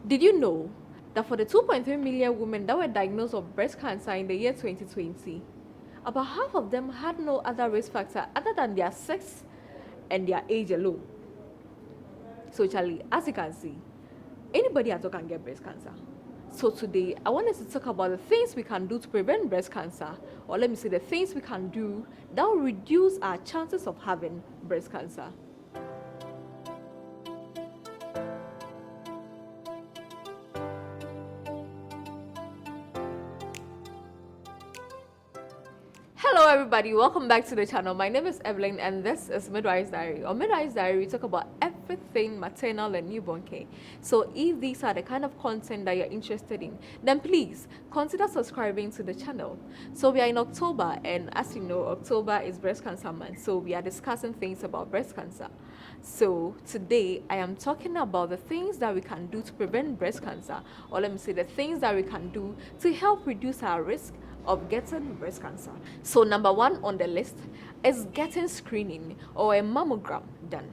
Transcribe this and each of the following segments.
Did you know that for the 2.3 million women that were diagnosed with breast cancer in the year 2020, about half of them had no other risk factor other than their sex and their age alone? So, Charlie, as you can see, anybody at all can get breast cancer. So today, I wanted to talk about the things we can do to prevent breast cancer, or let me say the things we can do that will reduce our chances of having breast cancer. Hello everybody, welcome back to the channel. My name is Evelyn and this is Midwife's Diary. On Midwife's Diary, we talk about everything maternal and newborn care. So if these are the kind of content that you're interested in, then please consider subscribing to the channel. So we are in October, and as you know, October is breast cancer month. So we are discussing things about breast cancer. So today I am talking about the things that we can do to prevent breast cancer, or let me say the things that we can do to help reduce our risk of getting breast cancer. So number one on the list is getting screening or a mammogram done.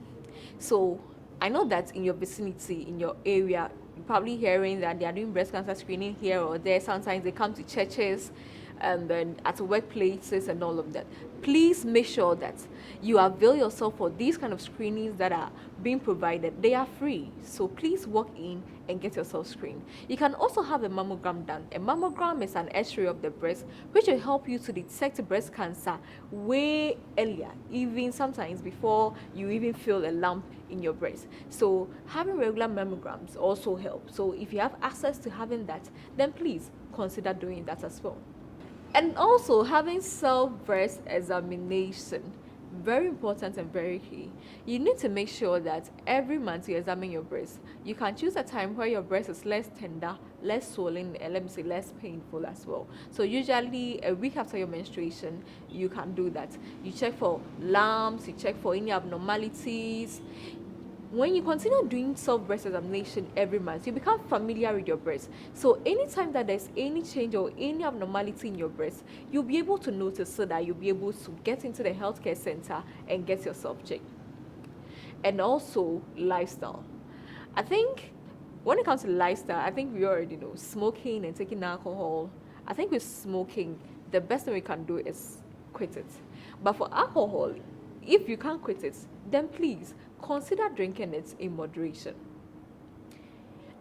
So I know that in your vicinity, in your area, you're probably hearing that they are doing breast cancer screening here or there. Sometimes they come to churches and then at workplaces and all of that. Please make sure that you avail yourself for these kind of screenings that are being provided. They are free, so please walk in and get yourself screened. You can also have a mammogram done. A mammogram is an x-ray of the breast which will help you to detect breast cancer way earlier, even sometimes before you even feel a lump in your breast. So having regular mammograms also helps. So if you have access to having that, then please consider doing that as well. And also having self-breast examination, very important and very key. You need to make sure that every month you examine your breast. You can choose a time where your breast is less tender, less swollen, and let me say less painful as well. So usually a week after your menstruation, you can do that. You check for lumps, you check for any abnormalities. When you continue doing self-breast examination every month, you become familiar with your breast. So anytime that there's any change or any abnormality in your breast, you'll be able to notice, so that you'll be able to get into the healthcare center and get yourself checked. And also lifestyle. I think when it comes to lifestyle, I think we already know smoking and taking alcohol. I think with smoking, the best thing we can do is quit it. But for alcohol, if you can't quit it, then please consider drinking it in moderation.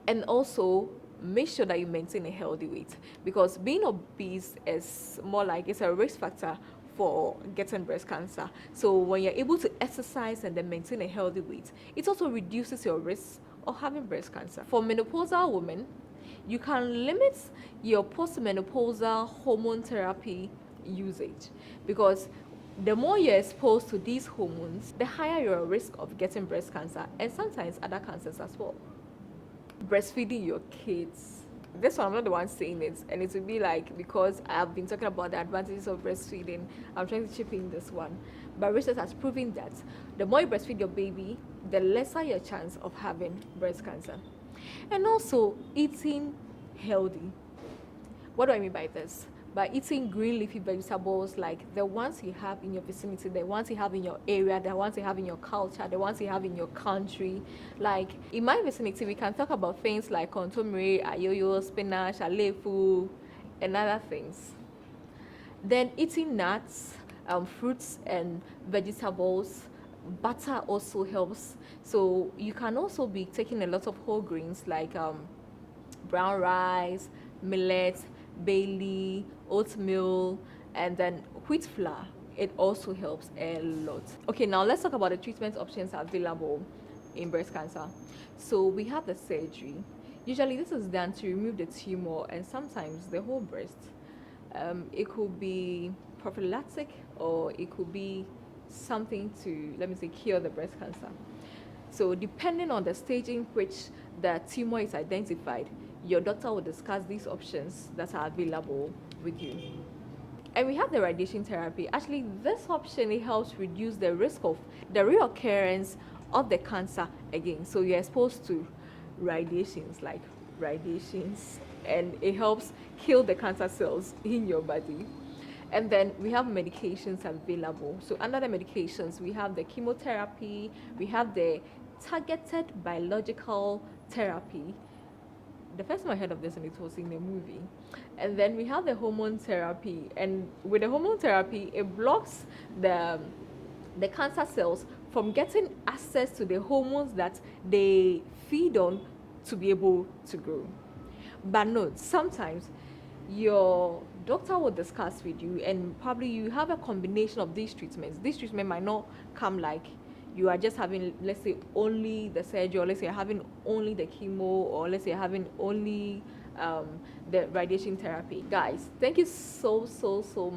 And also make sure that you maintain a healthy weight, because being obese is more like it's a risk factor for getting breast cancer. So when you're able to exercise and then maintain a healthy weight, it also reduces your risk of having breast cancer. For menopausal women, you can limit your postmenopausal hormone therapy usage, because the more you're exposed to these hormones, the higher your risk of getting breast cancer and sometimes other cancers as well. Breastfeeding your kids. This one, I'm not the one saying it, and it will be like, because I have been talking about the advantages of breastfeeding, I'm trying to chip in this one. But research has proven that the more you breastfeed your baby, the lesser your chance of having breast cancer. And also eating healthy. What do I mean by this? By eating green leafy vegetables, like the ones you have in your vicinity, the ones you have in your area, the ones you have in your culture, the ones you have in your country. Like in my vicinity, we can talk about things like kontomire, ayoyo, spinach, alefu, and other things. Then eating nuts, fruits and vegetables. Butter also helps. So you can also be taking a lot of whole grains like brown rice, millet, barley, oatmeal, and then wheat flour. It also helps a lot. Okay, now let's talk about the treatment options available in breast cancer. So we have the surgery. Usually this is done to remove the tumor and sometimes the whole breast. It could be prophylactic, or it could be something to, let me say, cure the breast cancer. So depending on the stage in which the tumor is identified, your doctor will discuss these options that are available with you. And we have the radiation therapy. Actually, this option, it helps reduce the risk of the reoccurrence of the cancer again. So you're exposed to radiations, and it helps kill the cancer cells in your body. And then we have medications available. So under the medications, we have the chemotherapy, we have the targeted biological therapy, the first time I heard of this, and it was in a movie. And then we have the hormone therapy, and with the hormone therapy, it blocks the cancer cells from getting access to the hormones that they feed on to be able to grow. But note, sometimes your doctor will discuss with you, and probably you have a combination of these treatments. This treatment might not come like you are just having, let's say, only the surgery, or let's say you're having only the chemo, or let's say you're having only the radiation therapy. Guys, thank you so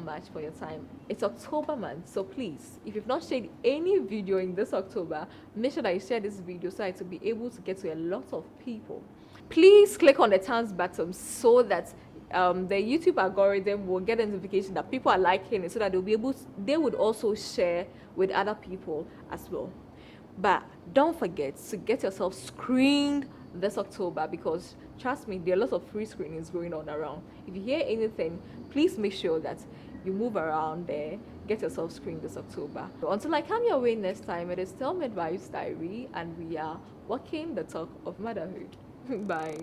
much for your time. It's October month, so please, if you've not shared any video in this October, make sure that you share this video so that to be able to get to a lot of people. Please click on the thumbs button so that the YouTube algorithm will get a notification that people are liking it, so that they would also share with other people as well. But don't forget to get yourself screened this October, because trust me, there are lots of free screenings going on around. If you hear anything, please make sure that you move around there, get yourself screened this October. So until I come your way next time, it is still Midwife's Diary, and we are walking the talk of motherhood. Bye.